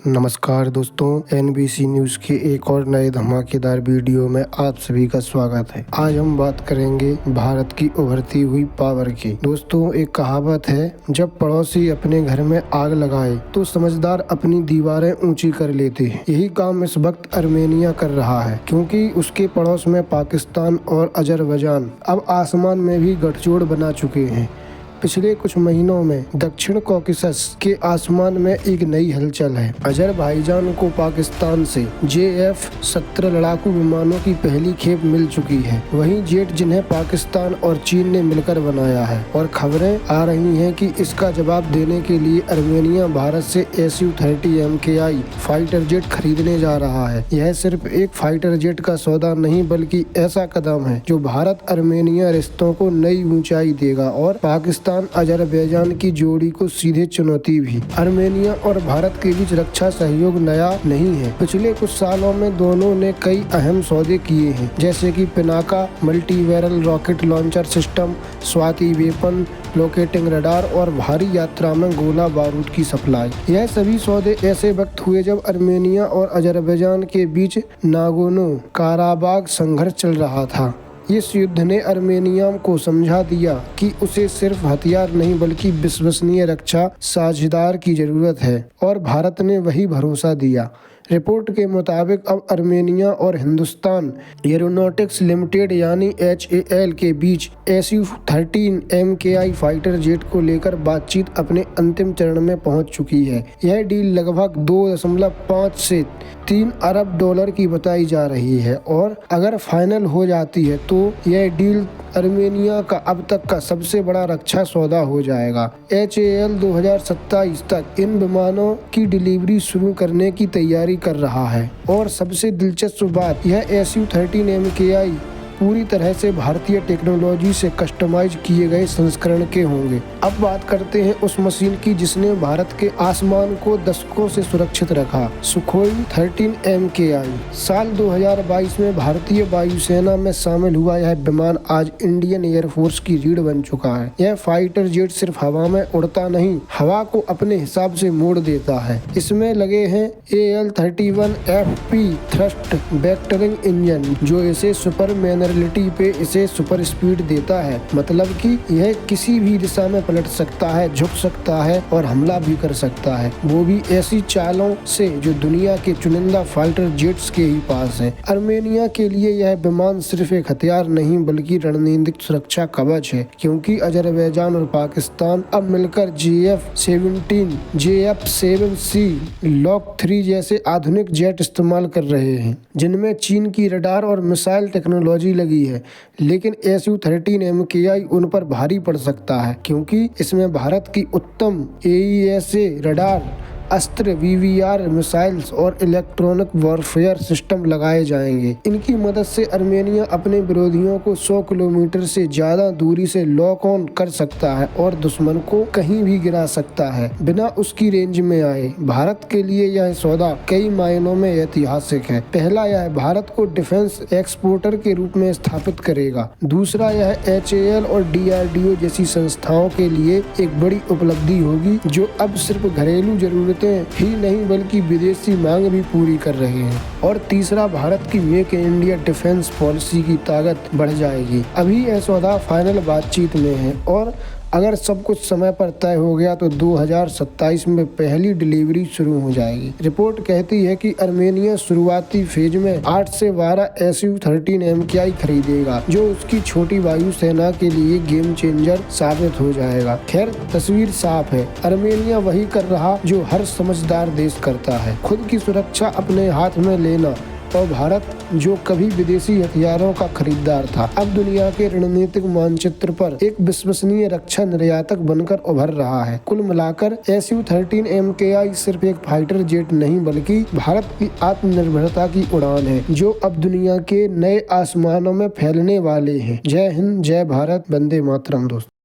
नमस्कार दोस्तों, NBC news के एक और नए धमाकेदार वीडियो में आप सभी का स्वागत है। आज हम बात करेंगे भारत की उभरती हुई पावर की। दोस्तों, एक कहावत है, जब पड़ोसी अपने घर में आग लगाए तो समझदार अपनी दीवारें ऊंची कर लेते हैं। यही काम इस वक्त अर्मेनिया कर रहा है, क्योंकि उसके पड़ोस में पाकिस्तान और अजरबैजान अब आसमान में भी गठजोड़ बना चुके हैं। पिछले कुछ महीनों में दक्षिण कॉकेसस के आसमान में एक नई हलचल है। अजरबैजान को पाकिस्तान से JF-17 लड़ाकू विमानों की पहली खेप मिल चुकी है, वहीं जेट जिन्हें पाकिस्तान और चीन ने मिलकर बनाया है। और खबरें आ रही हैं कि इसका जवाब देने के लिए अर्मेनिया भारत से Su-30 MKI फाइटर जेट खरीदने जा रहा है। यह सिर्फ एक फाइटर जेट का सौदा नहीं, बल्कि ऐसा कदम है जो भारत अर्मेनिया रिश्तों को नई ऊंचाई देगा और पाकिस्तान अजरबैजान की जोड़ी को सीधे चुनौती भी। अर्मेनिया और भारत के बीच रक्षा सहयोग नया नहीं है। पिछले कुछ सालों में दोनों ने कई अहम सौदे किए हैं, जैसे कि Pinaka multibarrel rocket launcher system, Swathi weapon locating radar और भारी यात्रा में गोला बारूद की सप्लाई। यह सभी सौदे ऐसे वक्त हुए जब अर्मेनिया और अजरबैजान के बीच नागोर्नो काराबाग संघर्ष चल रहा था। इस युद्ध ने अर्मेनिया को समझा दिया कि उसे सिर्फ हथियार नहीं, बल्कि विश्वसनीय रक्षा साझेदार की जरूरत है, और भारत ने वही भरोसा दिया। रिपोर्ट के मुताबिक अब अर्मेनिया और हिंदुस्तान एरोनॉटिक्स लिमिटेड यानी HAL के बीच Su-13 MKI फाइटर जेट को लेकर बातचीत अपने अंतिम चरण में पहुंच चुकी है। यह डील लगभग 2.5 से 3 अरब डॉलर की बताई जा रही है, और अगर फाइनल हो जाती है तो यह डील अर्मेनिया का अब तक का सबसे बड़ा रक्षा सौदा हो जाएगा। HAL 2027 तक इन विमानों की डिलीवरी शुरू करने की तैयारी कर रहा है, और सबसे दिलचस्प बात यह Su-13 MKI पूरी तरह से भारतीय टेक्नोलॉजी से कस्टमाइज किए गए संस्करण के होंगे। अब बात करते हैं उस मशीन की जिसने भारत के आसमान को दशकों से सुरक्षित रखा, सुखोई 13 MKI। साल 2022 में भारतीय वायुसेना में शामिल हुआ यह विमान आज इंडियन एयरफोर्स की रीढ़ बन चुका है। यह फाइटर जेट सिर्फ हवा में उड़ता नहीं, हवा को अपने हिसाब से मोड़ देता है। इसमें लगे हैं AL-31FP थ्रस्ट वेक्टरिंग इंजन, जो इसे सुपर पे इसे सुपर स्पीड देता है। मतलब कि यह किसी भी दिशा में पलट सकता है, झुक सकता है और हमला भी कर सकता है, वो भी ऐसी चालों से जो दुनिया के चुनिंदा फाइटर जेट्स के ही पास है। अर्मेनिया के लिए यह विमान सिर्फ एक हथियार नहीं, बल्कि रणनीतिक सुरक्षा कवच है, क्योंकि अजरबैजान और पाकिस्तान अब मिलकर JF-17, JF-7C, लॉक 3 जैसे आधुनिक जेट इस्तेमाल कर रहे हैं, जिनमें चीन की रडार और मिसाइल टेक्नोलॉजी लगी है। लेकिन Su-13 MKI उन पर भारी पड़ सकता है, क्योंकि इसमें भारत की उत्तम AESA रडार, अस्त्र, VVR मिसाइल्स और इलेक्ट्रॉनिक वॉरफेयर सिस्टम लगाए जाएंगे। इनकी मदद से अर्मेनिया अपने विरोधियों को 100 किलोमीटर से ज्यादा दूरी से लॉक ऑन कर सकता है और दुश्मन को कहीं भी गिरा सकता है बिना उसकी रेंज में आए। भारत के लिए यह सौदा कई मायनों में ऐतिहासिक है। पहला, यह भारत को डिफेंस एक्सपोर्टर के रूप में स्थापित करेगा। दूसरा, यह HAL और DRDO जैसी संस्थाओं के लिए एक बड़ी उपलब्धि होगी, जो अब सिर्फ घरेलू जरूरत ही नहीं बल्कि विदेशी मांग भी पूरी कर रहे हैं। और तीसरा, भारत की make in India defence policy की ताकत बढ़ जाएगी। अभी यह सौदा फाइनल बातचीत में है, और अगर सब कुछ समय पर तय हो गया तो 2027 में पहली डिलीवरी शुरू हो जाएगी। रिपोर्ट कहती है कि अर्मेनिया शुरुआती फेज में 8 से 12 Su-13 MKI खरीदेगा, जो उसकी छोटी वायुसेना के लिए गेम चेंजर साबित हो जाएगा। खैर, तस्वीर साफ है, अर्मेनिया वही कर रहा जो हर समझदार देश करता है, खुद की सुरक्षा अपने हाथ में लेना, और भारत जो कभी विदेशी हथियारों का खरीदार था, अब दुनिया के रणनीतिक मानचित्र पर एक विश्वसनीय रक्षा निर्यातक बनकर उभर रहा है। कुल मिलाकर Su-13 MKI सिर्फ एक फाइटर जेट नहीं, बल्कि भारत की आत्मनिर्भरता की उड़ान है, जो अब दुनिया के नए आसमानों में फैलने वाले हैं। जय हिंद, जय भारत, वंदे मातरम। दोस्तों।